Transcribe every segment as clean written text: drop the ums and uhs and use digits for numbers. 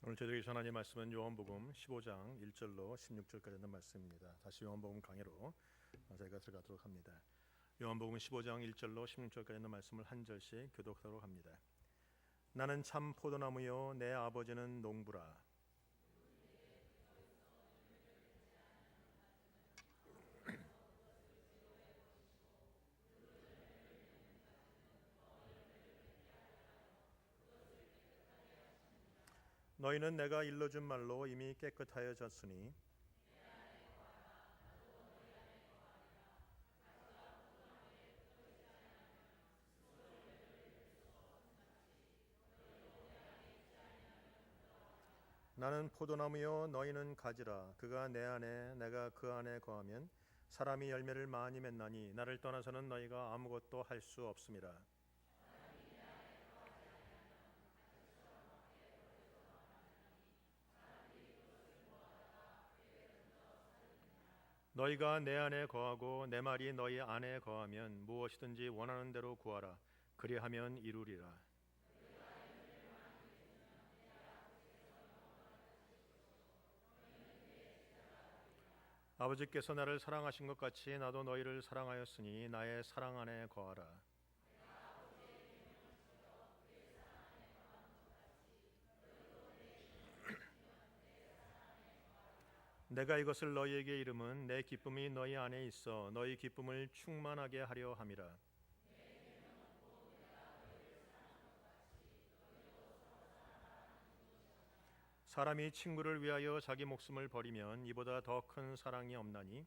오늘 저희들이 전하는 말씀은 요한복음 15장 1절로 16절까지 있는 말씀입니다. 다시 요한복음 강해로 저희가 들어가도록 합니다. 요한복음 15장 1절로 16절까지 있는 말씀을 한 절씩 교독하도록 합니다. 나는 참 포도나무요 내 아버지는 농부라. 너희는 내가 일러준 말로 이미 깨끗하여졌으니 나는 포도나무요 너희는 가지라. 그가 내 안에 내가 그 안에 거하면 사람이 열매를 많이 맺나니 나를 떠나서는 너희가 아무것도 할 수 없음이라. 너희가 내 안에 거하고 내 말이 너희 안에 거하면 무엇이든지 원하는 대로 구하라. 그리하면 이루리라. 아버지께서 나를 사랑하신 것 같이 나도 너희를 사랑하였으니 나의 사랑 안에 거하라. 내가 이것을 너희에게 이름은 내 기쁨이 너희 안에 있어 너희 기쁨을 충만하게 하려 함이라. 사람이 친구를 위하여 자기 목숨을 버리면 이보다 더 큰 사랑이 없나니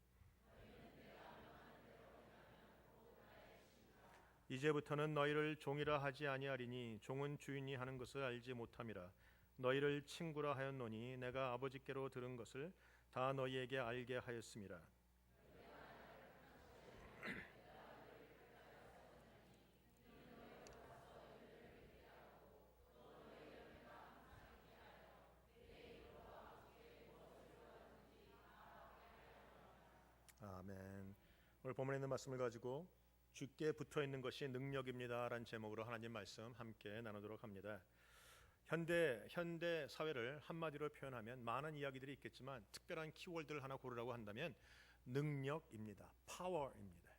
이제부터는 너희를 종이라 하지 아니하리니 종은 주인이 하는 것을 알지 못함이라. 너희를 친구라 하였노니 내가 아버지께로 들은 것을 다 너희에게 알게 하였음이라. 아멘. 오늘 본문에 있는 말씀을 가지고 주께 붙어 있는 것이 능력입니다라는 제목으로 하나님 말씀 함께 나누도록 합니다. 현대 사회를 한마디로 표현하면 많은 이야기들이 있겠지만 특별한 키워드를 하나 고르라고 한다면 능력입니다. 파워입니다.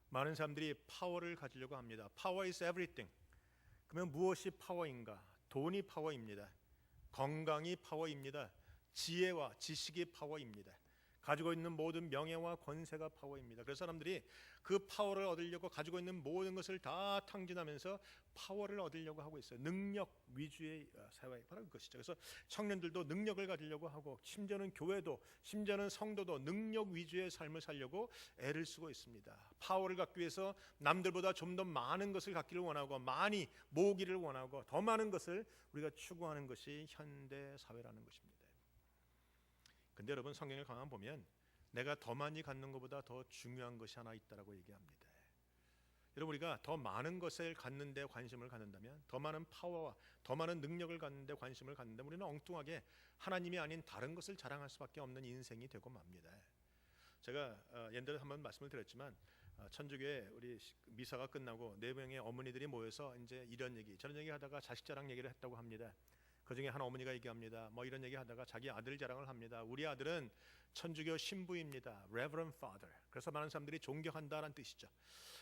많은 사람들이 파워를 가지려고 합니다. Power is everything. 그러면 무엇이 파워인가? 돈이 파워입니다. 건강이 파워입니다. 지혜와 지식이 파워입니다. 가지고 있는 모든 명예와 권세가 파워입니다. 그래서 사람들이 그 파워를 얻으려고 가지고 있는 모든 것을 다 탕진하면서 파워를 얻으려고 하고 있어요. 능력 위주의 사회 바로 그것이죠. 그래서 청년들도 능력을 가지려고 하고 심지어는 교회도 심지어는 성도도 능력 위주의 삶을 살려고 애를 쓰고 있습니다. 파워를 갖기 위해서 남들보다 좀 더 많은 것을 갖기를 원하고 많이 모으기를 원하고 더 많은 것을 우리가 추구하는 것이 현대 사회라는 것입니다. 근데 여러분 성경을 가만 보면 내가 더 많이 갖는 것보다 더 중요한 것이 하나 있다라고 얘기합니다. 여러분 우리가 더 많은 것을 갖는 데 관심을 갖는다면 더 많은 파워와 더 많은 능력을 갖는 데 관심을 갖는다면 우리는 엉뚱하게 하나님이 아닌 다른 것을 자랑할 수밖에 없는 인생이 되고 맙니다. 제가 옛날에 한번 말씀을 드렸지만 천주교에 우리 미사가 끝나고 4명의 어머니들이 모여서 이제 이런 얘기 저런 얘기 하다가 자식 자랑 얘기를 했다고 합니다. 그 중에 한 어머니가 얘기합니다. 뭐 이런 얘기 하다가 자기 아들 자랑을 합니다. 우리 아들은 천주교 신부입니다. Reverend Father. 그래서 많은 사람들이 존경한다는 뜻이죠.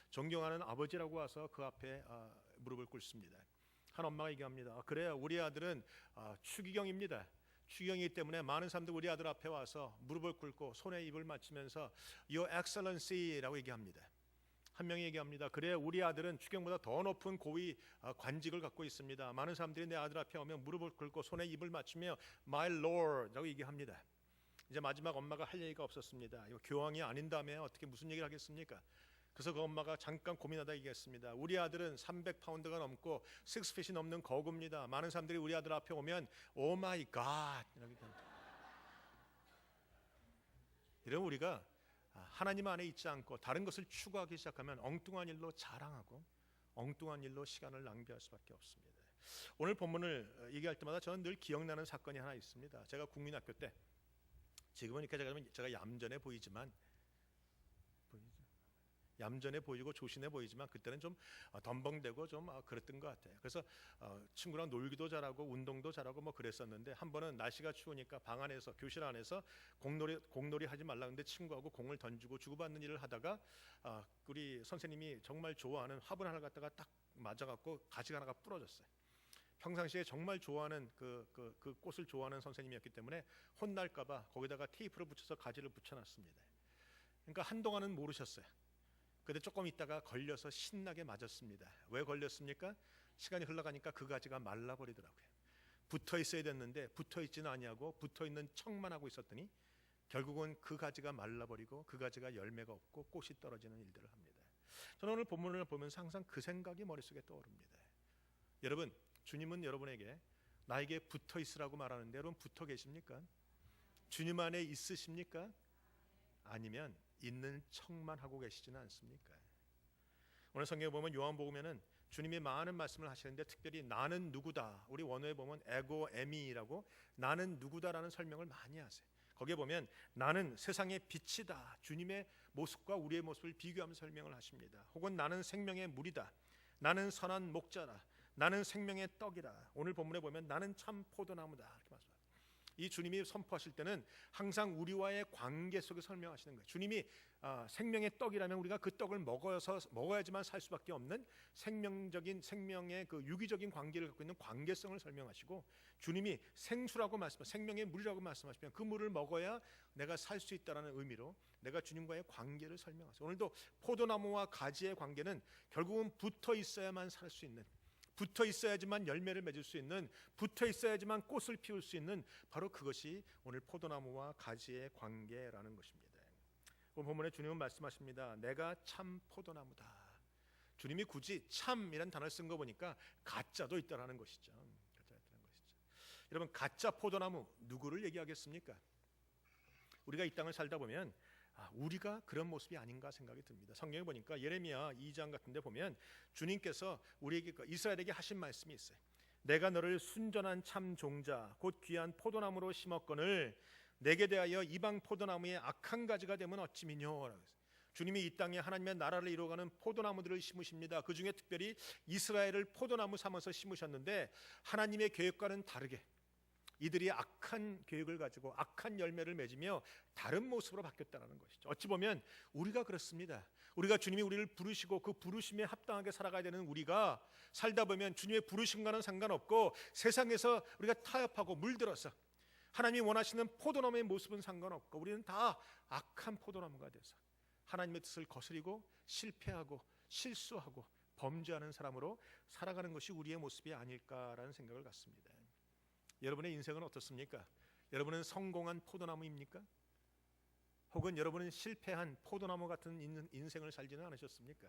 존경하는 아버지라고 와서 그 앞에 무릎을 꿇습니다. 한 엄마가 얘기합니다. 그래요. 우리 아들은 추기경입니다. 추기경이기 때문에 많은 사람들이 우리 아들 앞에 와서 무릎을 꿇고 손에 입을 맞추면서 Your Excellency라고 얘기합니다. 한 명이 얘기합니다. 그래 우리 아들은 추경보다 더 높은 고위 관직을 갖고 있습니다. 많은 사람들이 내 아들 앞에 오면 무릎을 꿇고 손에 입을 맞추며 My Lord라고 얘기합니다. 이제 마지막 엄마가 할 얘기가 없었습니다. 이거 교황이 아닌 다음에 어떻게 무슨 얘기를 하겠습니까? 그래서 그 엄마가 잠깐 고민하다 얘기했습니다. 우리 아들은 300파운드가 넘고 6핏이 넘는 거구입니다. 많은 사람들이 우리 아들 앞에 오면 Oh my God 이렇게 합니다. 이러면 우리가 하나님 안에 있지 않고 다른 것을 추구하기 시작하면 엉뚱한 일로 자랑하고 엉뚱한 일로 시간을 낭비할 수밖에 없습니다. 오늘 본문을 얘기할 때마다 저는 늘 기억나는 사건이 하나 있습니다. 제가 국민학교 때 지금은 이렇게 제가 얌전해 보이지만 얌전해 보이고 조신해 보이지만 그때는 좀 덤벙대고 좀 그랬던 것 같아요. 그래서 친구랑 놀기도 잘하고 운동도 잘하고 뭐 그랬었는데 한 번은 날씨가 추우니까 방 안에서 교실 안에서 공놀이 하지 말라 근데 친구하고 공을 던지고 주고받는 일을 하다가 우리 선생님이 정말 좋아하는 화분 하나 갖다가 딱 맞아갖고 가지가 하나가 부러졌어요. 평상시에 정말 좋아하는 그 꽃을 좋아하는 선생님이었기 때문에 혼날까봐 거기다가 테이프를 붙여서 가지를 붙여놨습니다. 그러니까 한동안은 모르셨어요. 근데 조금 있다가 걸려서 신나게 맞았습니다. 왜 걸렸습니까? 시간이 흘러가니까 그 가지가 말라버리더라고요. 붙어 있어야 됐는데 붙어 있지는 아니하고 붙어 있는 척만 하고 있었더니 결국은 그 가지가 말라버리고 그 가지가 열매가 없고 꽃이 떨어지는 일들을 합니다. 저는 오늘 본문을 보면서 항상 그 생각이 머릿속에 떠오릅니다. 여러분, 주님은 여러분에게 나에게 붙어 있으라고 말하는데 여러분 붙어 계십니까? 주님 안에 있으십니까? 아니면 있는 척만 하고 계시지는 않습니까? 오늘 성경에 보면 요한복음에는 주님이 많은 말씀을 하시는데 특별히 나는 누구다, 우리 원어에 보면 에고 에미라고 나는 누구다라는 설명을 많이 하세요. 거기에 보면 나는 세상의 빛이다, 주님의 모습과 우리의 모습을 비교하면서 설명을 하십니다. 혹은 나는 생명의 물이다, 나는 선한 목자다, 나는 생명의 떡이라. 오늘 본문에 보면 나는 참 포도나무다 이렇게 말씀합니다. 이 주님이 선포하실 때는 항상 우리와의 관계 속에 설명하시는 거예요. 주님이 생명의 떡이라면 우리가 그 떡을 먹어야지만 살 수밖에 없는 생명의 그 유기적인 관계를 갖고 있는 관계성을 설명하시고, 주님이 생수라고 말씀하시면 생명의 물이라고 말씀하시면 그 물을 먹어야 내가 살 수 있다라는 의미로 내가 주님과의 관계를 설명하세요. 오늘도 포도나무와 가지의 관계는 결국은 붙어 있어야만 살 수 있는, 붙어 있어야지만 열매를 맺을 수 있는, 붙어 있어야지만 꽃을 피울 수 있는, 바로 그것이 오늘 포도나무와 가지의 관계라는 것입니다. 오늘 본문에 주님은 말씀하십니다. 내가 참 포도나무다. 주님이 굳이 참이라는 단어를 쓴 거 보니까 가짜도 있다라는 것이죠. 여러분, 가짜 포도나무 누구를 얘기하겠습니까? 우리가 이 땅을 살다 보면 우리가 그런 모습이 아닌가 생각이 듭니다. 성경에 보니까 예레미야 2장 같은 데 보면 주님께서 우리에게 이스라엘에게 하신 말씀이 있어요. 내가 너를 순전한 참 종자 곧 귀한 포도나무로 심었거늘 내게 대하여 이방 포도나무의 악한 가지가 되면 어찌미뇨. 주님이 이 땅에 하나님의 나라를 이루어가는 포도나무들을 심으십니다. 그 중에 특별히 이스라엘을 포도나무 삼아서 심으셨는데 하나님의 계획과는 다르게 이들이 악한 계획을 가지고 악한 열매를 맺으며 다른 모습으로 바뀌었다는 것이죠. 어찌 보면 우리가 그렇습니다. 우리가 주님이 우리를 부르시고 그 부르심에 합당하게 살아가야 되는 우리가 살다 보면 주님의 부르심과는 상관없고 세상에서 우리가 타협하고 물들어서 하나님이 원하시는 포도나무의 모습은 상관없고 우리는 다 악한 포도나무가 돼서 하나님의 뜻을 거스리고 실패하고 실수하고 범죄하는 사람으로 살아가는 것이 우리의 모습이 아닐까라는 생각을 갖습니다. 여러분의 인생은 어떻습니까? 여러분은 성공한 포도나무입니까? 혹은 여러분은 실패한 포도나무 같은 인생을 살지는 않으셨습니까?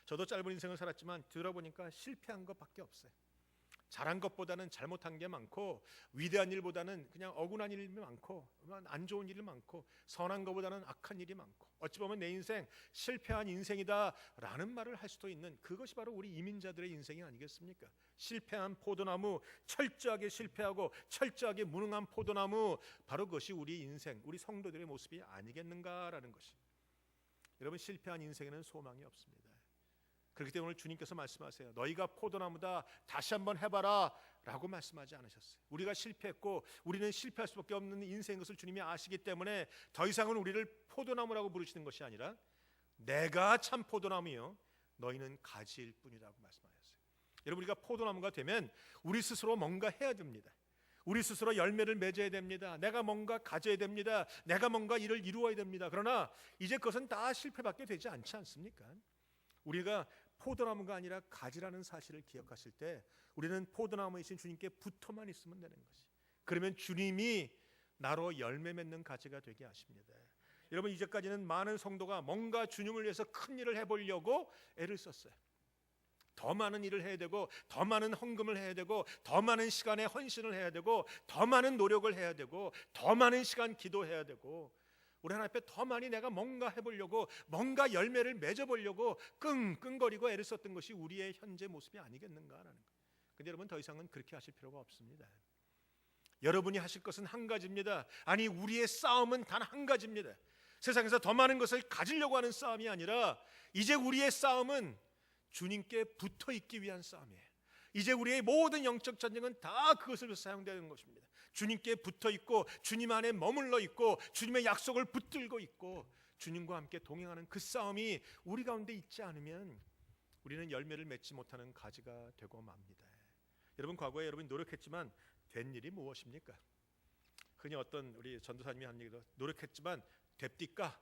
저도 짧은 인생을 살았지만 들어보니까 실패한 것밖에 없어요. 잘한 것보다는 잘못한 게 많고, 위대한 일보다는 그냥 억울한 일이 많고, 안 좋은 일이 많고, 선한 것보다는 악한 일이 많고, 어찌 보면 내 인생 실패한 인생이다 라는 말을 할 수도 있는, 그것이 바로 우리 이민자들의 인생이 아니겠습니까? 실패한 포도나무, 철저하게 실패하고 철저하게 무능한 포도나무, 바로 그것이 우리 인생, 우리 성도들의 모습이 아니겠는가라는 것이. 여러분, 실패한 인생에는 소망이 없습니다. 그렇기 때문에 오늘 주님께서 말씀하세요. 너희가 포도나무다, 다시 한번 해봐라 라고 말씀하지 않으셨어요. 우리가 실패했고 우리는 실패할 수밖에 없는 인생인 것을 주님이 아시기 때문에 더 이상은 우리를 포도나무라고 부르시는 것이 아니라 내가 참 포도나무요 너희는 가지일 뿐이라고 말씀하셨어요. 여러분, 우리가 포도나무가 되면 우리 스스로 뭔가 해야 됩니다. 우리 스스로 열매를 맺어야 됩니다. 내가 뭔가 가져야 됩니다. 내가 뭔가 일을 이루어야 됩니다. 그러나 이제 그것은 다 실패밖에 되지 않지 않습니까? 우리가 포도나무가 아니라 가지라는 사실을 기억하실 때 우리는 포도나무이신 주님께 붙어만 있으면 되는 것이. 그러면 주님이 나로 열매 맺는 가지가 되게 하십니다. 여러분, 이제까지는 많은 성도가 뭔가 주님을 위해서 큰 일을 해보려고 애를 썼어요. 더 많은 일을 해야 되고, 더 많은 헌금을 해야 되고, 더 많은 시간에 헌신을 해야 되고, 더 많은 노력을 해야 되고, 더 많은 시간 기도해야 되고, 우리 하나님 앞에 더 많이 내가 뭔가 해보려고, 뭔가 열매를 맺어보려고 끙끙거리고 애를 썼던 것이 우리의 현재 모습이 아니겠는가라는 거예요. 근데 여러분, 더 이상은 그렇게 하실 필요가 없습니다. 여러분이 하실 것은 한 가지입니다. 아니, 우리의 싸움은 단 한 가지입니다. 세상에서 더 많은 것을 가지려고 하는 싸움이 아니라 이제 우리의 싸움은 주님께 붙어 있기 위한 싸움이에요. 이제 우리의 모든 영적 전쟁은 다 그것을 위해서 사용되는 것입니다. 주님께 붙어 있고 주님 안에 머물러 있고 주님의 약속을 붙들고 있고 주님과 함께 동행하는 그 싸움이 우리 가운데 있지 않으면 우리는 열매를 맺지 못하는 가지가 되고 맙니다. 여러분, 과거에 여러분이 노력했지만 된 일이 무엇입니까? 흔히 어떤 우리 전도사님이 한 얘기로 노력했지만 됩니까?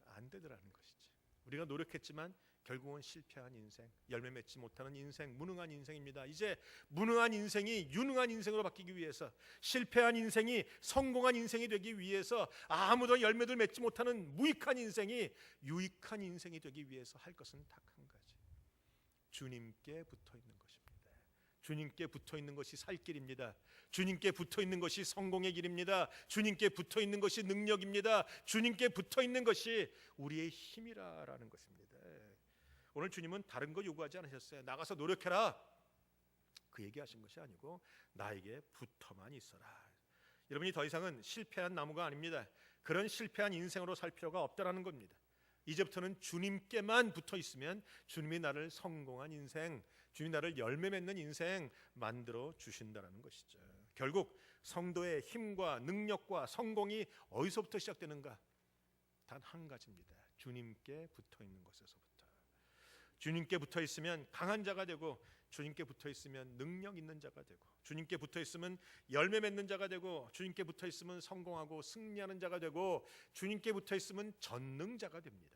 안 되더라는 것이지. 우리가 노력했지만 결국은 실패한 인생, 열매 맺지 못하는 인생, 무능한 인생입니다. 이제 무능한 인생이 유능한 인생으로 바뀌기 위해서, 실패한 인생이 성공한 인생이 되기 위해서, 아무도 열매를 맺지 못하는 무익한 인생이 유익한 인생이 되기 위해서 할 것은 딱 한 가지, 주님께 붙어 있는 것입니다. 주님께 붙어 있는 것이 살 길입니다. 주님께 붙어 있는 것이 성공의 길입니다. 주님께 붙어 있는 것이 능력입니다. 주님께 붙어 있는 것이 우리의 힘이라는 것입니다. 오늘 주님은 다른 거 요구하지 않으셨어요. 나가서 노력해라, 그 얘기하신 것이 아니고 나에게 붙어만 있어라. 여러분이 더 이상은 실패한 나무가 아닙니다. 그런 실패한 인생으로 살 필요가 없다라는 겁니다. 이제부터는 주님께만 붙어 있으면 주님이 나를 성공한 인생, 주님이 나를 열매 맺는 인생 만들어 주신다는 것이죠. 결국 성도의 힘과 능력과 성공이 어디서부터 시작되는가? 단 한 가지입니다. 주님께 붙어 있는 것에서부터. 주님께 붙어 있으면 강한 자가 되고, 주님께 붙어 있으면 능력 있는 자가 되고, 주님께 붙어 있으면 열매 맺는 자가 되고, 주님께 붙어 있으면 성공하고 승리하는 자가 되고, 주님께 붙어 있으면 전능자가 됩니다.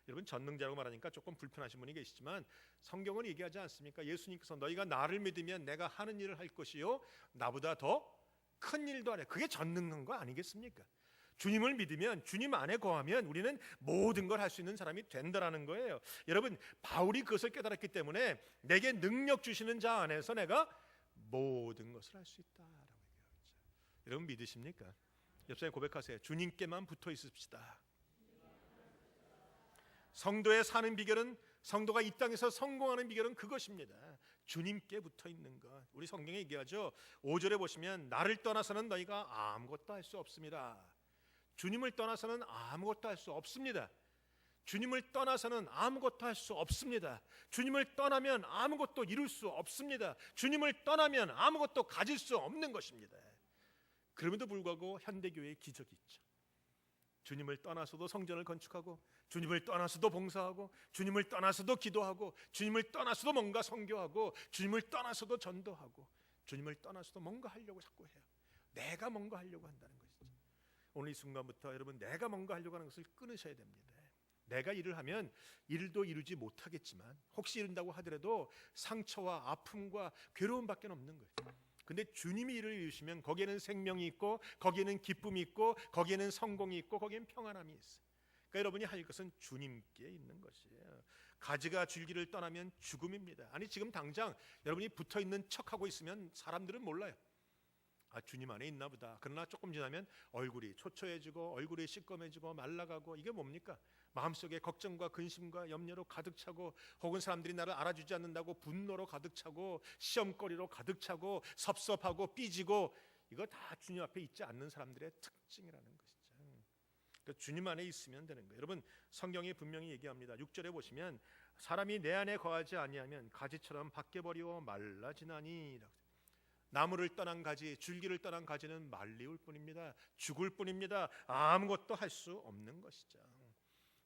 여러분, 전능자라고 말하니까 조금 불편하신 분이 계시지만 성경은 얘기하지 않습니까? 예수님께서 너희가 나를 믿으면 내가 하는 일을 할 것이요 나보다 더 큰 일도 하래. 그게 전능한 거 아니겠습니까? 주님을 믿으면, 주님 안에 거하면 우리는 모든 걸 할 수 있는 사람이 된다라는 거예요. 여러분, 바울이 그것을 깨달았기 때문에 내게 능력 주시는 자 안에서 내가 모든 것을 할 수 있다라고 얘기하죠. 여러분, 믿으십니까? 옆사람 고백하세요. 주님께만 붙어 있읍시다. 성도의 사는 비결은, 성도가 이 땅에서 성공하는 비결은 그것입니다. 주님께 붙어 있는 것. 우리 성경에 얘기하죠. 5절에 보시면 나를 떠나서는 너희가 아무것도 할 수 없습니다. 주님을 떠나서는 아무것도 할 수 없습니다. 주님을 떠나서는 아무것도 할 수 없습니다. 주님을 떠나면 아무것도 이룰 수 없습니다. 주님을 떠나면 아무것도 가질 수 없는 것입니다. 그럼에도 불구하고 현대교회의 기적이 있죠. 주님을 떠나서도 성전을 건축하고, 주님을 떠나서도 봉사하고, 주님을 떠나서도 기도하고, 주님을 떠나서도 뭔가 선교하고, 주님을 떠나서도 전도하고, 주님을 떠나서도 뭔가 하려고 자꾸 해요. 내가 뭔가 하려고 한다는 것이죠. 오늘 이 순간부터 여러분, 내가 뭔가 하려고 하는 것을 끊으셔야 됩니다. 내가 일을 하면 일도 이루지 못하겠지만, 혹시 이룬다고 하더라도 상처와 아픔과 괴로움밖에 없는 거예요. 근데 주님이 일을 이루시면 거기에는 생명이 있고, 거기에는 기쁨이 있고, 거기에는 성공이 있고, 거기에는 평안함이 있어요. 그러니까 여러분이 할 것은 주님께 있는 것이에요. 가지가 줄기를 떠나면 죽음입니다. 아니, 지금 당장 여러분이 붙어있는 척하고 있으면 사람들은 몰라요. 아, 주님 안에 있나 보다. 그러나 조금 지나면 얼굴이 초췌해지고, 얼굴이 시꺼매지고 말라가고, 이게 뭡니까? 마음속에 걱정과 근심과 염려로 가득 차고, 혹은 사람들이 나를 알아주지 않는다고 분노로 가득 차고, 시험거리로 가득 차고, 섭섭하고 삐지고, 이거 다 주님 앞에 있지 않는 사람들의 특징이라는 것이죠. 그러니까 주님 안에 있으면 되는 거예요. 여러분, 성경이 분명히 얘기합니다. 6절에 보시면 사람이 내 안에 거하지 아니하면 가지처럼 밖에 버리고 말라지나니. 나무를 떠난 가지, 줄기를 떠난 가지는 말리울 뿐입니다. 죽을 뿐입니다. 아무것도 할 수 없는 것이죠.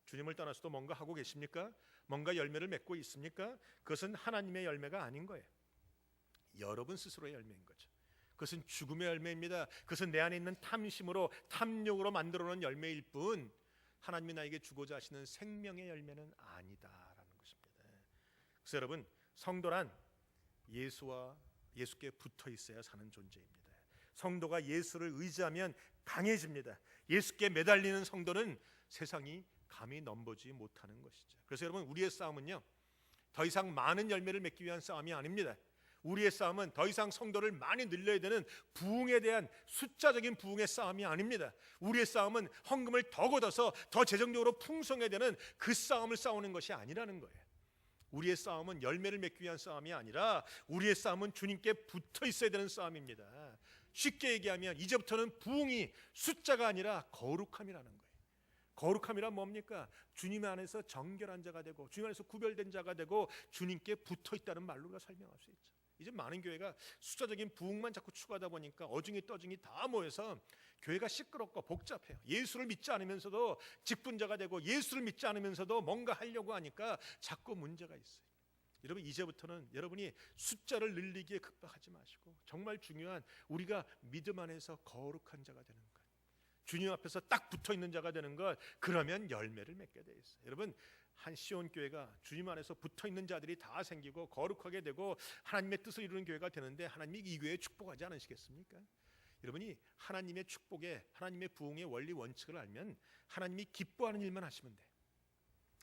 주님을 떠나서도 뭔가 하고 계십니까? 뭔가 열매를 맺고 있습니까? 그것은 하나님의 열매가 아닌 거예요. 여러분 스스로의 열매인 거죠. 그것은 죽음의 열매입니다. 그것은 내 안에 있는 탐심으로, 탐욕으로 만들어 놓은 열매일 뿐, 하나님이 나에게 주고자 하시는 생명의 열매는 아니다라는 것입니다. 그래서 여러분, 성도란 예수께 붙어 있어야 사는 존재입니다. 성도가 예수를 의지하면 강해집니다. 예수께 매달리는 성도는 세상이 감히 넘보지 못하는 것이죠. 그래서 여러분, 우리의 싸움은요, 더 이상 많은 열매를 맺기 위한 싸움이 아닙니다. 우리의 싸움은 더 이상 성도를 많이 늘려야 되는 부흥에 대한 숫자적인 부흥의 싸움이 아닙니다. 우리의 싸움은 헌금을 더 걷어서 더 재정적으로 풍성해야 되는 그 싸움을 싸우는 것이 아니라는 거예요. 우리의 싸움은 열매를 맺기 위한 싸움이 아니라 우리의 싸움은 주님께 붙어 있어야 되는 싸움입니다. 쉽게 얘기하면 이제부터는 부흥이 숫자가 아니라 거룩함이라는 거예요. 거룩함이란 뭡니까? 주님 안에서 정결한 자가 되고 주님 안에서 구별된 자가 되고 주님께 붙어 있다는 말로 우리가 설명할 수 있죠. 이제 많은 교회가 숫자적인 부흥만 자꾸 추구하다 보니까 어중이 떠중이 다 모여서 교회가 시끄럽고 복잡해요. 예수를 믿지 않으면서도 직분자가 되고 예수를 믿지 않으면서도 뭔가 하려고 하니까 자꾸 문제가 있어요. 여러분, 이제부터는 여러분이 숫자를 늘리기에 급박하지 마시고 정말 중요한 우리가 믿음 안에서 거룩한 자가 되는 것, 주님 앞에서 딱 붙어있는 자가 되는 것, 그러면 열매를 맺게 돼 있어요. 여러분, 한 시온 교회가 주님 안에서 붙어있는 자들이 다 생기고 거룩하게 되고 하나님의 뜻을 이루는 교회가 되는데 하나님이 이 교회에 축복하지 않으시겠습니까? 여러분이 하나님의 축복에 하나님의 부흥의 원리 원칙을 알면 하나님이 기뻐하는 일만 하시면 돼요.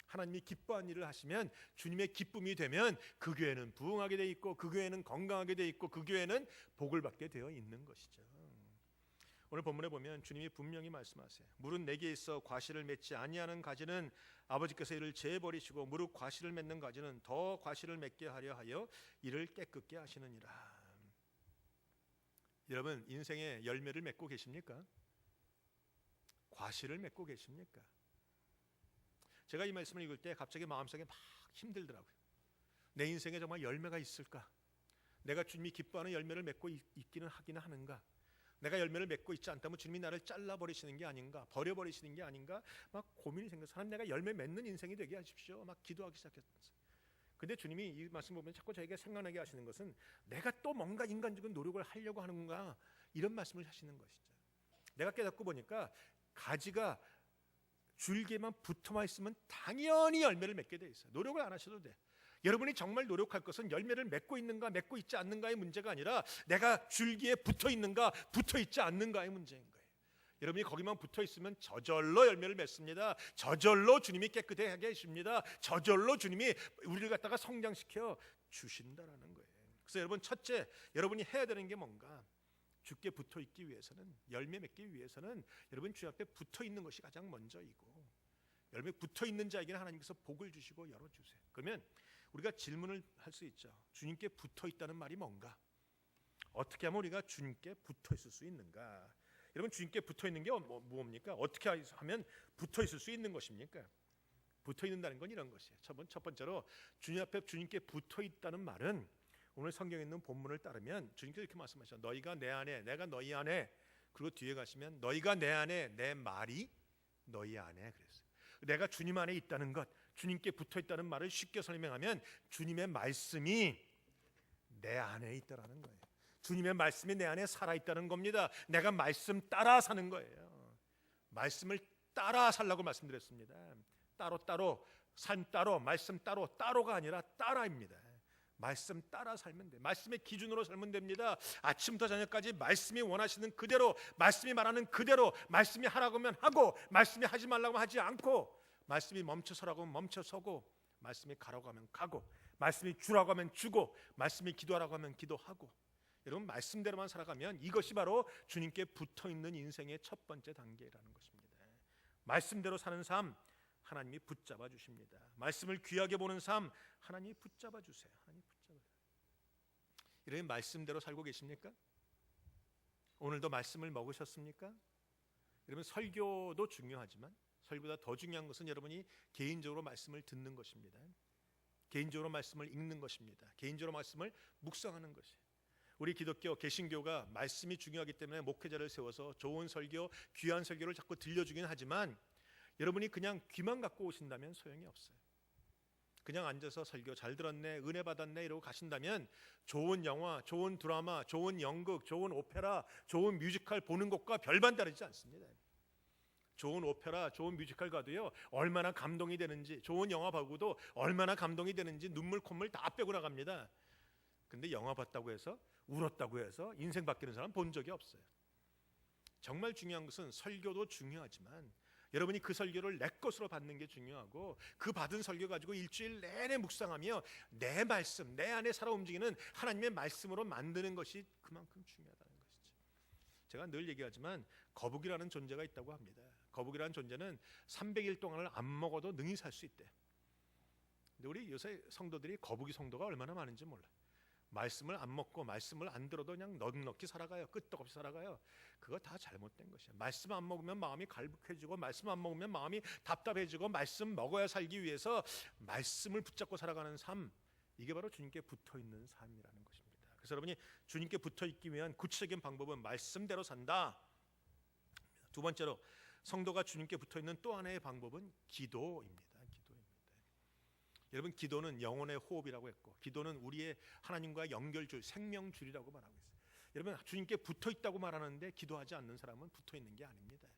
하나님이 기뻐하는 일을 하시면 주님의 기쁨이 되면 그 교회는 부흥하게 돼 있고 그 교회는 건강하게 돼 있고 그 교회는 복을 받게 되어 있는 것이죠. 오늘 본문에 보면 주님이 분명히 말씀하세요. 무릇 내게 있어 과실을 맺지 아니하는 가지는 아버지께서 이를 제버리시고 무릇 과실을 맺는 가지는 더 과실을 맺게 하려 하여 이를 깨끗게 하시느니라. 여러분, 인생의 열매를 맺고 계십니까? 과실을 맺고 계십니까? 제가 이 말씀을 읽을 때 갑자기 마음속에 막 힘들더라고요. 내 인생에 정말 열매가 있을까? 내가 주님이 기뻐하는 열매를 맺고 있기는 하기는 하는가? 내가 열매를 맺고 있지 않다면 주님이 나를 잘라버리시는 게 아닌가? 버려버리시는 게 아닌가? 막 고민이 생겨서 하나님, 내가 열매 맺는 인생이 되게 하십시오. 막 기도하기 시작했어요. 근데 주님이 이 말씀 보면 자꾸 저에게 생각나게 하시는 것은 내가 또 뭔가 인간적인 노력을 하려고 하는 건가? 이런 말씀을 하시는 것이죠. 내가 깨닫고 보니까 가지가 줄기에만 붙어만 있으면 당연히 열매를 맺게 돼 있어요. 노력을 안 하셔도 돼. 여러분이 정말 노력할 것은 열매를 맺고 있는가 맺고 있지 않는가의 문제가 아니라 내가 줄기에 붙어 있는가 붙어 있지 않는가의 문제인 거예요. 여러분이 거기만 붙어 있으면 저절로 열매를 맺습니다. 저절로 주님이 깨끗하게 하게 하십니다. 저절로 주님이 우리를 갖다가 성장시켜 주신다라는 거예요. 그래서 여러분, 첫째, 여러분이 해야 되는 게 뭔가? 주께 붙어 있기 위해서는, 열매 맺기 위해서는 여러분 주 앞에 붙어 있는 것이 가장 먼저이고, 열매 붙어 있는 자에게는 하나님께서 복을 주시고 열어주세요. 그러면 우리가 질문을 할 수 있죠. 주님께 붙어 있다는 말이 뭔가? 어떻게 하면 우리가 주님께 붙어 있을 수 있는가? 여러분, 주님께 붙어 있는 게 뭡니까? 어떻게 하면 붙어 있을 수 있는 것입니까? 붙어 있는다는 건 이런 것이에요. 첫 번째로 주님 앞에 주님께 붙어 있다는 말은 오늘 성경에 있는 본문을 따르면 주님께서 이렇게 말씀하셔. 너희가 내 안에, 내가 너희 안에. 그리고 뒤에 가시면 너희가 내 안에, 내 말이 너희 안에. 그랬어요. 내가 주님 안에 있다는 것, 주님께 붙어 있다는 말을 쉽게 설명하면 주님의 말씀이 내 안에 있다라는 거예요. 주님의 말씀이 내 안에 살아있다는 겁니다. 내가 말씀 따라 사는 거예요. 말씀을 따라 살라고 말씀드렸습니다. 따로 삶 따로, 말씀 따로가 아니라 따라입니다. 말씀 따라 살면 돼. 말씀의 기준으로 살면 됩니다. 아침부터 저녁까지 말씀이 원하시는 그대로, 말씀이 말하는 그대로, 말씀이 하라고 하면 하고, 말씀이 하지 말라고 하지 않고, 말씀이 멈춰서라고 하면 멈춰서고, 말씀이 가라고 하면 가고, 말씀이 주라고 하면 주고, 말씀이 기도하라고 하면 기도하고. 여러분, 말씀대로만 살아가면 이것이 바로 주님께 붙어있는 인생의 첫 번째 단계라는 것입니다. 말씀대로 사는 삶, 하나님이 붙잡아 주십니다. 말씀을 귀하게 보는 삶, 하나님이 붙잡아 주세요. 하나님이 붙잡아 주세요. 이런 말씀대로 살고 계십니까? 오늘도 말씀을 먹으셨습니까? 여러분, 설교도 중요하지만 설교보다 더 중요한 것은 여러분이 개인적으로 말씀을 듣는 것입니다. 개인적으로 말씀을 읽는 것입니다. 개인적으로 말씀을 묵상하는 것이에요. 우리 기독교 개신교가 말씀이 중요하기 때문에 목회자를 세워서 좋은 설교, 귀한 설교를 자꾸 들려주긴 하지만 여러분이 그냥 귀만 갖고 오신다면 소용이 없어요. 그냥 앉아서 설교 잘 들었네, 은혜 받았네 이러고 가신다면 좋은 영화, 좋은 드라마, 좋은 연극, 좋은 오페라, 좋은 뮤지컬 보는 것과 별반 다르지 않습니다. 좋은 오페라, 좋은 뮤지컬 가도요, 얼마나 감동이 되는지, 좋은 영화 보고도 얼마나 감동이 되는지 눈물 콧물 다 빼고 나갑니다. 근데 영화 봤다고 해서, 울었다고 해서 인생 바뀌는 사람 본 적이 없어요. 정말 중요한 것은 설교도 중요하지만 여러분이 그 설교를 내 것으로 받는 게 중요하고, 그 받은 설교 가지고 일주일 내내 묵상하며 내 말씀, 내 안에 살아 움직이는 하나님의 말씀으로 만드는 것이 그만큼 중요하다는 것이죠. 제가 늘 얘기하지만 거북이라는 존재가 있다고 합니다. 거북이라는 존재는 300일 동안을 안 먹어도 능히 살 수 있대. 근데 우리 요새 성도들이 거북이 성도가 얼마나 많은지 몰라요. 말씀을 안 먹고 말씀을 안 들어도 그냥 넉넉히 살아가요. 끄떡없이 살아가요. 그거 다 잘못된 것이에요. 말씀 안 먹으면 마음이 갈급해지고, 말씀 안 먹으면 마음이 답답해지고, 말씀 먹어야 살기 위해서 말씀을 붙잡고 살아가는 삶, 이게 바로 주님께 붙어있는 삶이라는 것입니다. 그래서 여러분이 주님께 붙어있기 위한 구체적인 방법은 말씀대로 산다. 두 번째로, 성도가 주님께 붙어있는 또 하나의 방법은 기도입니다. 여러분, 기도는 영혼의 호흡이라고 했고, 기도는 우리의 하나님과 연결줄, 생명줄이라고 말하고 있어요. 여러분, 주님께 붙어있다고 말하는데 기도하지 않는 사람은 붙어있는 게 아닙니다.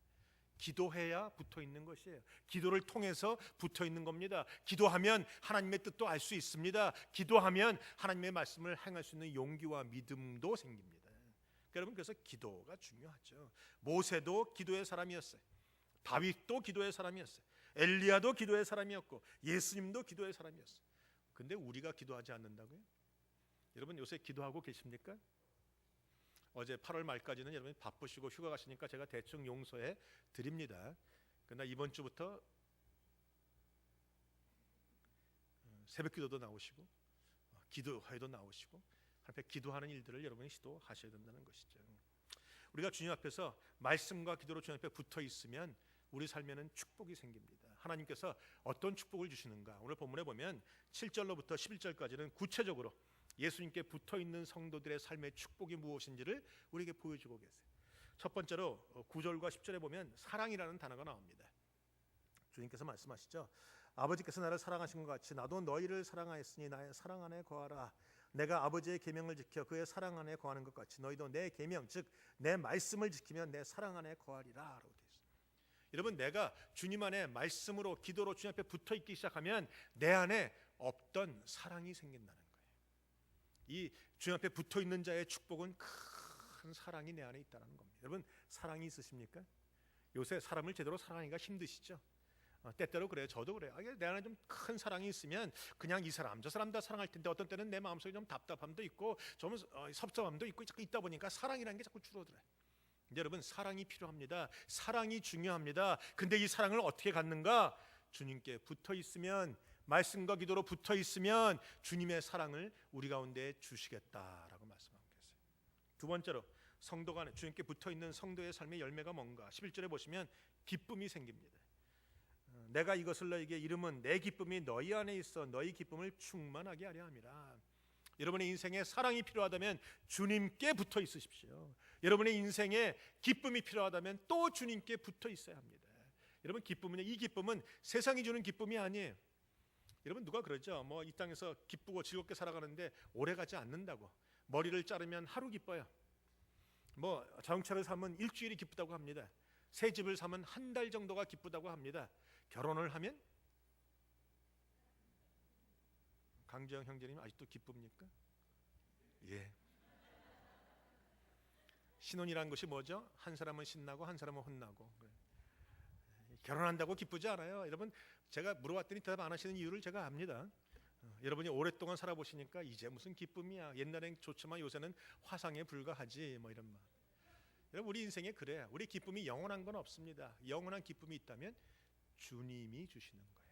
기도해야 붙어있는 것이에요. 기도를 통해서 붙어있는 겁니다. 기도하면 하나님의 뜻도 알 수 있습니다. 기도하면 하나님의 말씀을 행할 수 있는 용기와 믿음도 생깁니다. 여러분, 그래서 기도가 중요하죠. 모세도 기도의 사람이었어요. 다윗도 기도의 사람이었어요. 엘리야도 기도의 사람이었고, 예수님도 기도의 사람이었어요. 근데 우리가 기도하지 않는다고요? 여러분, 요새 기도하고 계십니까? 어제 8월 말까지는 여러분이 바쁘시고 휴가 가시니까 제가 대충 용서해 드립니다. 그러나 이번 주부터 새벽 기도도 나오시고 기도회도 나오시고 앞에 기도하는 일들을 여러분이 시도하셔야 된다는 것이죠. 우리가 주님 앞에서 말씀과 기도로 주님 앞에 붙어 있으면 우리 삶에는 축복이 생깁니다. 하나님께서 어떤 축복을 주시는가? 오늘 본문에 보면 7절로부터 11절까지는 구체적으로 예수님께 붙어있는 성도들의 삶의 축복이 무엇인지를 우리에게 보여주고 계세요. 첫 번째로 9절과 10절에 보면 사랑이라는 단어가 나옵니다. 주님께서 말씀하시죠. 아버지께서 나를 사랑하신 것 같이 나도 너희를 사랑하였으니 나의 사랑 안에 거하라. 내가 아버지의 계명을 지켜 그의 사랑 안에 거하는 것 같이 너희도 내 계명, 즉 내 말씀을 지키면 내 사랑 안에 거하리라 라고 되어 있습니다. 여러분, 내가 주님 안에 말씀으로 기도로 주님 앞에 붙어있기 시작하면 내 안에 없던 사랑이 생긴다는 거예요. 이 주님 앞에 붙어있는 자의 축복은 큰 사랑이 내 안에 있다는 겁니다. 여러분, 사랑이 있으십니까? 요새 사람을 제대로 사랑하기가 힘드시죠? 때때로 그래요. 저도 그래요. 내 안에 좀 큰 사랑이 있으면 그냥 이 사람 저 사람 다 사랑할 텐데 어떤 때는 내 마음속에 좀 답답함도 있고 좀 섭섭함도 있고 자꾸 있다 보니까 사랑이라는 게 자꾸 줄어들어요. 여러분, 사랑이 필요합니다. 사랑이 중요합니다. 근데 이 사랑을 어떻게 갖는가? 주님께 붙어 있으면, 말씀과 기도로 붙어 있으면 주님의 사랑을 우리 가운데 주시겠다라고 말씀하고 계세요. 두 번째로, 성도가 주님께 붙어 있는 성도의 삶의 열매가 뭔가? 11절에 보시면 기쁨이 생깁니다. 내가 이것을 너희에게 이름은 내 기쁨이 너희 안에 있어 너희 기쁨을 충만하게 하려 함이라. 여러분의 인생에 사랑이 필요하다면 주님께 붙어 있으십시오. 여러분의 인생에 기쁨이 필요하다면 또 주님께 붙어 있어야 합니다. 여러분, 기쁨은요, 이 기쁨은 세상이 주는 기쁨이 아니에요. 여러분, 누가 그러죠? 이 땅에서 기쁘고 즐겁게 살아가는데 오래 가지 않는다고. 머리를 자르면 하루 기뻐요. 자동차를 사면 일주일이 기쁘다고 합니다. 새 집을 사면 한 달 정도가 기쁘다고 합니다. 결혼을 하면 강재영 형제님 아직도 기쁩니까? 예. 신혼이란 것이 뭐죠? 한 사람은 신나고 한 사람은 혼나고. 결혼한다고 기쁘지 않아요. 여러분, 제가 물어봤더니 대답 안 하시는 이유를 제가 압니다. 여러분이 오랫동안 살아보시니까 이제 무슨 기쁨이야. 옛날엔 좋지만 요새는 화상에 불과하지 이런 말. 여러분, 우리 인생에 그래. 우리 기쁨이 영원한 건 없습니다. 영원한 기쁨이 있다면 주님이 주시는 거예요.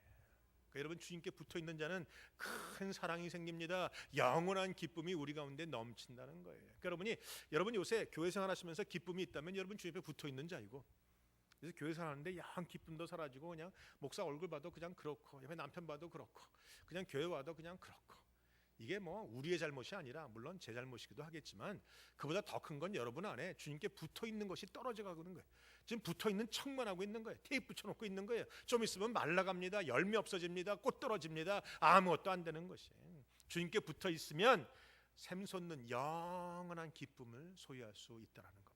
그러니까 여러분, 주님께 붙어있는 자는 큰 사랑이 생깁니다. 영원한 기쁨이 우리 가운데 넘친다는 거예요. 그러니까 여러분이 요새 교회 생활하시면서 기쁨이 있다면 여러분 주님 앞에 붙어있는 자이고, 그래서 교회 생활하는데 영 기쁨도 사라지고 그냥 목사 얼굴 봐도 그냥 그렇고 옆에 남편 봐도 그렇고 그냥 교회 와도 그냥 그렇고, 이게 우리의 잘못이 아니라 물론 제 잘못이기도 하겠지만 그보다 더 큰 건 여러분 안에 주님께 붙어있는 것이 떨어져 가고 있는 거예요. 지금 붙어있는 척만 하고 있는 거예요. 테이프 붙여놓고 있는 거예요. 좀 있으면 말라갑니다. 열매 없어집니다. 꽃 떨어집니다. 아무것도 안 되는 것이에요. 주님께 붙어있으면 샘솟는 영원한 기쁨을 소유할 수 있다는 겁니다.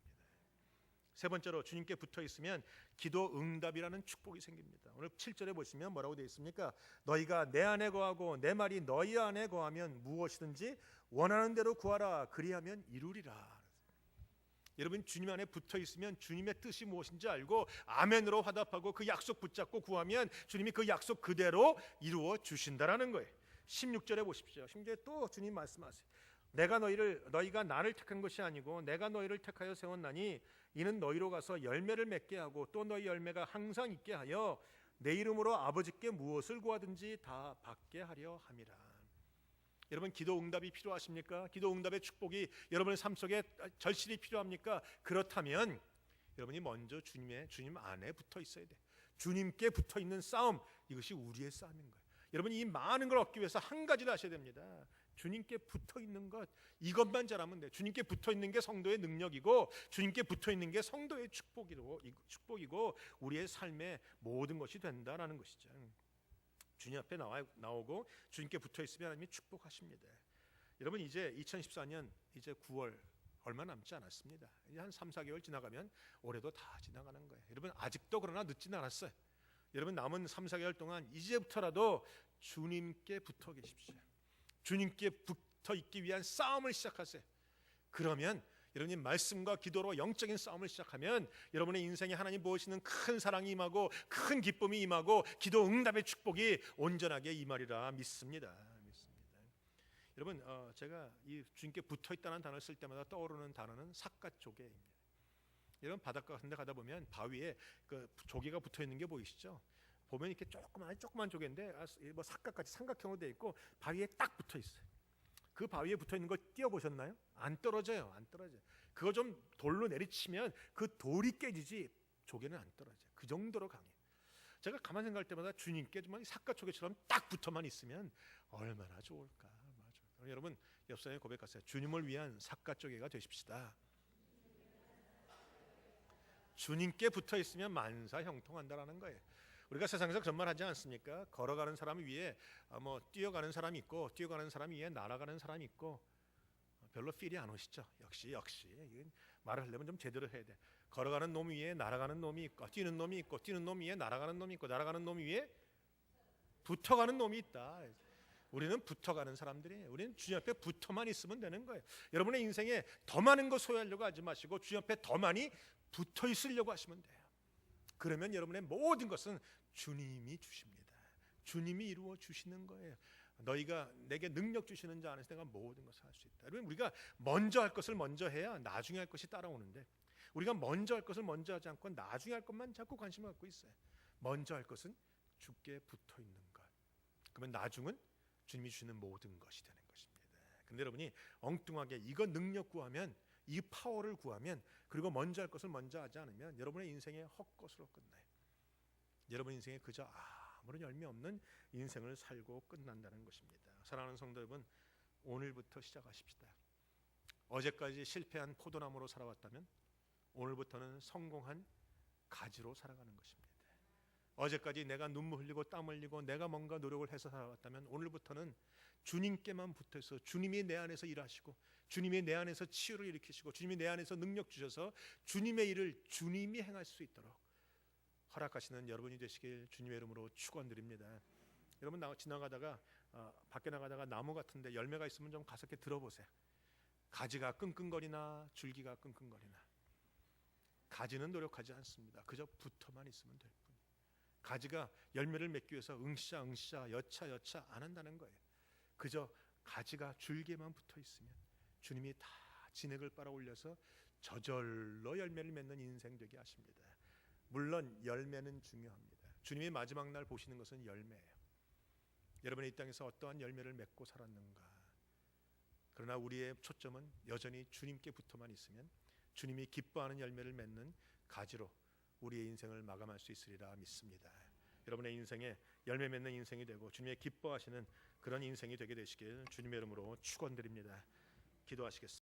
세 번째로, 주님께 붙어있으면 기도 응답이라는 축복이 생깁니다. 오늘 7절에 보시면 뭐라고 되어 있습니까? 너희가 내 안에 거하고 내 말이 너희 안에 거하면 무엇이든지 원하는 대로 구하라. 그리하면 이루리라. 여러분, 주님 안에 붙어있으면 주님의 뜻이 무엇인지 알고 아멘으로 화답하고 그 약속 붙잡고 구하면 주님이 그 약속 그대로 이루어 주신다라는 거예요. 16절에 보십시오. 16절에 또 주님 말씀하세요. 너희가 나를 택한 것이 아니고 내가 너희를 택하여 세웠나니 이는 너희로 가서 열매를 맺게 하고 또 너희 열매가 항상 있게 하여 내 이름으로 아버지께 무엇을 구하든지 다 받게 하려 함이라. 여러분 기도 응답이 필요하십니까? 기도 응답의 축복이 여러분의 삶 속에 절실히 필요합니까? 그렇다면 여러분이 먼저 주님 안에 붙어 있어야 돼. 주님께 붙어 있는 싸움, 이것이 우리의 싸움인 거예요. 여러분이 이 많은 걸 얻기 위해서 한 가지를 하셔야 됩니다. 주님께 붙어 있는 것, 이것만 잘하면 돼. 주님께 붙어 있는 게 성도의 능력이고, 주님께 붙어 있는 게 성도의 축복이고 우리의 삶의 모든 것이 된다라는 것이죠. 주님 앞에 나오고 주님께 붙어 있으면 하나님이 축복하십니다. 여러분 이제 2014년 이제 9월 얼마 남지 않았습니다. 이제 한 3, 4개월 지나가면 올해도 다 지나가는 거예요. 여러분 아직도 그러나 늦지는 않았어요. 여러분 남은 3, 4개월 동안 이제부터라도 주님께 붙어 계십시오. 주님께 붙어 있기 위한 싸움을 시작하세요. 그러면 여러분이 말씀과 기도로 영적인 싸움을 시작하면 여러분의 인생에 하나님 부으시는 큰 사랑이 임하고 큰 기쁨이 임하고 기도 응답의 축복이 온전하게 임하리라 믿습니다. 여러분 제가 이 주님께 붙어있다는 단어를 쓸 때마다 떠오르는 단어는 삿갓조개입니다. 여러분 바닷가 같은 데 가다 보면 바위에 그 조개가 붙어있는 게 보이시죠? 보면 이렇게 조그만 조개인데 뭐 삿갓같이 삼각형으로 되어 있고 바위에 딱 붙어있어요. 그 바위에 붙어있는 걸 띄워보셨나요? 안 떨어져요. 안 떨어져요. 그거 좀 돌로 내리치면 그 돌이 깨지지 조개는 안 떨어져요. 그 정도로 강해요. 제가 가만 생각할 때마다 주님께 정말 삿갓조개처럼 딱 붙어만 있으면 얼마나 좋을까. 맞아. 여러분 옆 사람에 고백하세요. 주님을 위한 삿갓조개가 되십시다. 주님께 붙어 있으면 만사 형통한다라는 거예요. 우리가 세상에서 그런 말 하지 않습니까? 걸어가는 사람 위에 뭐 뛰어가는 사람이 있고 뛰어가는 사람 위에 날아가는 사람이 있고 별로 필이 안 오시죠? 역시 말을 하려면 좀 제대로 해야 돼. 걸어가는 놈 위에 날아가는 놈이 있고 뛰는 놈이 있고 뛰는 놈 위에 날아가는 놈이 있고 날아가는 놈 위에 붙어가는 놈이 있다. 우리는 붙어가는 사람들이에요. 우리는 주님 앞에 붙어만 있으면 되는 거예요. 여러분의 인생에 더 많은 거 소유하려고 하지 마시고 주님 앞에 더 많이 붙어 있으려고 하시면 돼요. 그러면 여러분의 모든 것은 주님이 주십니다. 주님이 이루어 주시는 거예요. 너희가 내게 능력 주시는 자 안에서 내가 모든 것을 할 수 있다. 여러분 우리가 먼저 할 것을 먼저 해야 나중에 할 것이 따라오는데 우리가 먼저 할 것을 먼저 하지 않고 나중에 할 것만 자꾸 관심을 갖고 있어요. 먼저 할 것은 주께 붙어 있는 것. 그러면 나중은 주님이 주시는 모든 것이 되는 것입니다. 근데 여러분이 엉뚱하게 이거 능력 구하면 이 파워를 구하면 그리고 먼저 할 것을 먼저 하지 않으면 여러분의 인생의 헛것으로 끝나요. 여러분 인생에 그저 아무런 열매 없는 인생을 살고 끝난다는 것입니다. 사랑하는 성도 여러분, 오늘부터 시작하십시다. 어제까지 실패한 포도나무로 살아왔다면 오늘부터는 성공한 가지로 살아가는 것입니다. 어제까지 내가 눈물 흘리고 땀 흘리고 내가 뭔가 노력을 해서 살아왔다면 오늘부터는 주님께만 붙어서 주님이 내 안에서 일하시고 주님이 내 안에서 치유를 일으키시고 주님이 내 안에서 능력 주셔서 주님의 일을 주님이 행할 수 있도록 허락하시는 여러분이 되시길 주님의 이름으로 축원드립니다. 여러분 지나가다가 밖에 나가다가 나무 같은데 열매가 있으면 좀 가서 이렇게 들어보세요. 가지가 끙끙거리나 줄기가 끙끙거리나. 가지는 노력하지 않습니다. 그저 붙어만 있으면 될 뿐. 가지가 열매를 맺기 위해서 응시자 여차 안 한다는 거예요. 그저 가지가 줄기에만 붙어 있으면 주님이 다 진액을 빨아 올려서 저절로 열매를 맺는 인생 되게 하십니다. 물론 열매는 중요합니다. 주님의 마지막 날 보시는 것은 열매예요. 여러분의 이 땅에서 어떠한 열매를 맺고 살았는가. 그러나 우리의 초점은 여전히 주님께 붙어만 있으면 주님이 기뻐하는 열매를 맺는 가지로 우리의 인생을 마감할 수 있으리라 믿습니다. 여러분의 인생에 열매 맺는 인생이 되고 주님의 기뻐하시는 그런 인생이 되게 되시길 주님의 이름으로 축원드립니다. 기도하시겠습니다.